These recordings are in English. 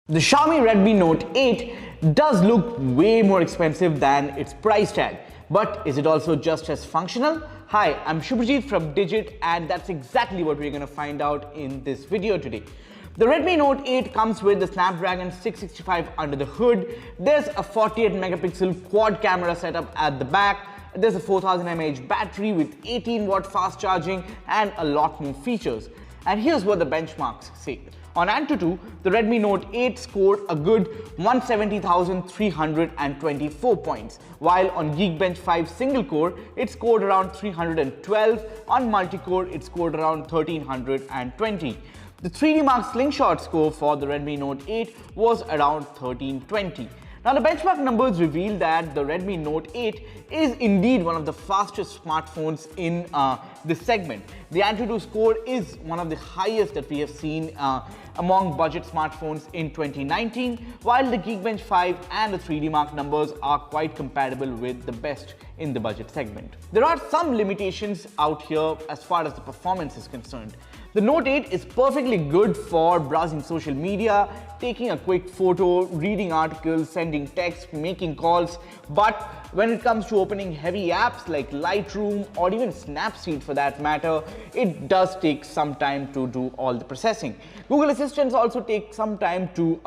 The Xiaomi Redmi Note 8 does look way more expensive than its price tag, but is it also just as functional? Hi, I'm Shubhajit from Digit, and that's exactly what we're going to find out in this video today. The Redmi Note 8 comes with the Snapdragon 665 under the hood. There's a 48 megapixel quad camera setup at the back. There's a 4000 mAh battery with 18 watt fast charging and a lot more features. And here's what the benchmarks say. On Antutu, the Redmi Note 8 scored a good 170,324 points, while on Geekbench 5 single core, it scored around 312, on multi-core it scored around 1320. The 3D Mark Slingshot score for the Redmi Note 8 was around 1320. Now, the benchmark numbers reveal that the Redmi Note 8 is indeed one of the fastest smartphones in this segment. The Antutu score is one of the highest that we have seen among budget smartphones in 2019, while the Geekbench 5 and the 3D Mark numbers are quite compatible with the best in the budget segment. There are some limitations out here as far as the performance is concerned. The Note 8 is perfectly good for browsing social media, taking a quick photo, reading articles, sending text, making calls, but when it comes to opening heavy apps like Lightroom or even Snapseed for that matter, it does take some time to do all the processing. Google Assistants also take some time to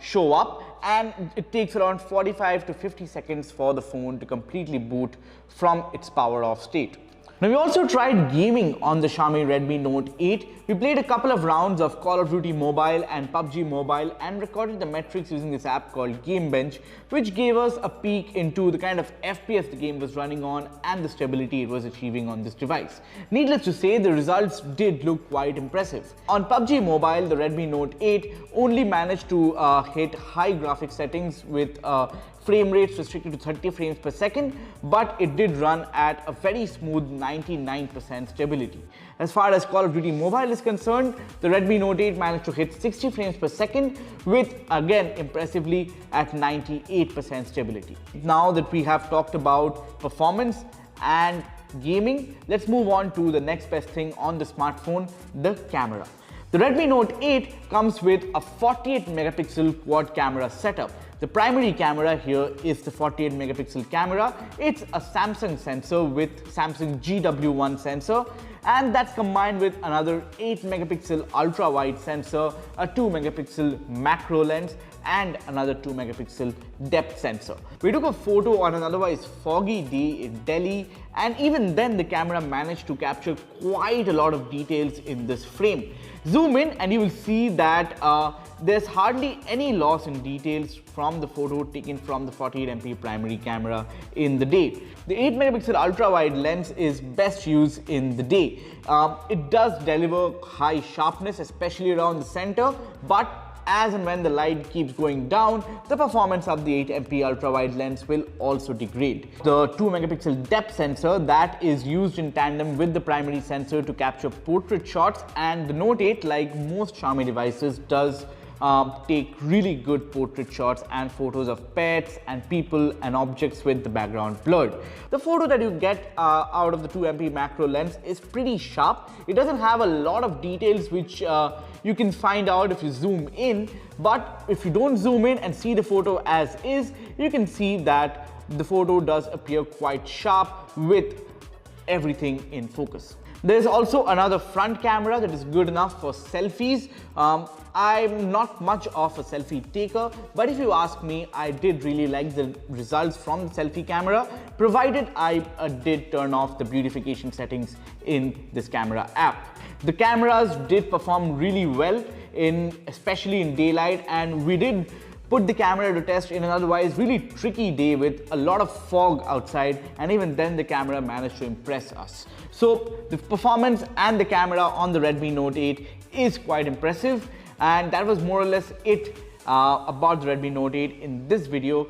show up, and it takes around 45 to 50 seconds for the phone to completely boot from its power off state. Now, we also tried gaming on the Xiaomi Redmi Note 8. We played a couple of rounds of Call of Duty Mobile and PUBG Mobile and recorded the metrics using this app called Gamebench, which gave us a peek into the kind of FPS the game was running on and the stability it was achieving on this device. Needless to say, the results did look quite impressive. On PUBG Mobile, the Redmi Note 8 only managed to hit high graphics settings with frame rates restricted to 30 frames per second, but it did run at a very smooth 99% stability. As far as Call of Duty Mobile is concerned, the Redmi Note 8 managed to hit 60 frames per second with, again, impressively at 98% stability. Now that we have talked about performance and gaming, let's move on to the next best thing on the smartphone, the camera. The Redmi Note 8 comes with a 48 megapixel quad camera setup. The primary camera here is the 48 megapixel camera. It's a Samsung sensor with Samsung GW1 sensor, and that's combined with another 8 megapixel ultra wide sensor, a 2 megapixel macro lens, and another 2 megapixel depth sensor. We took a photo on an otherwise foggy day in Delhi, and even then the camera managed to capture quite a lot of details in this frame. Zoom in and you will see that there's hardly any loss in details from the photo taken from the 48MP primary camera in the day. The 8 megapixel ultra wide lens is best used in the day. It does deliver high sharpness, especially around the center, but as and when the light keeps going down, the performance of the 8MP ultra-wide lens will also degrade. The 2 megapixel depth sensor that is used in tandem with the primary sensor to capture portrait shots, and the Note 8, like most Xiaomi devices, does take really good portrait shots and photos of pets and people and objects with the background blurred. The photo that you get out of the 2MP macro lens is pretty sharp. It doesn't have a lot of details which you can find out if you zoom in, but if you don't zoom in and see the photo as is, you can see that the photo does appear quite sharp with everything in focus. There's also another front camera that is good enough for selfies. I'm not much of a selfie taker, but if you ask me, I did really like the results from the selfie camera, provided I did turn off the beautification settings in this camera app. The cameras did perform really well, especially in daylight, and we did put the camera to test in an otherwise really tricky day with a lot of fog outside, and even then the camera managed to impress us. So the performance and the camera on the Redmi Note 8 is quite impressive, and that was more or less it about the Redmi Note 8 in this video.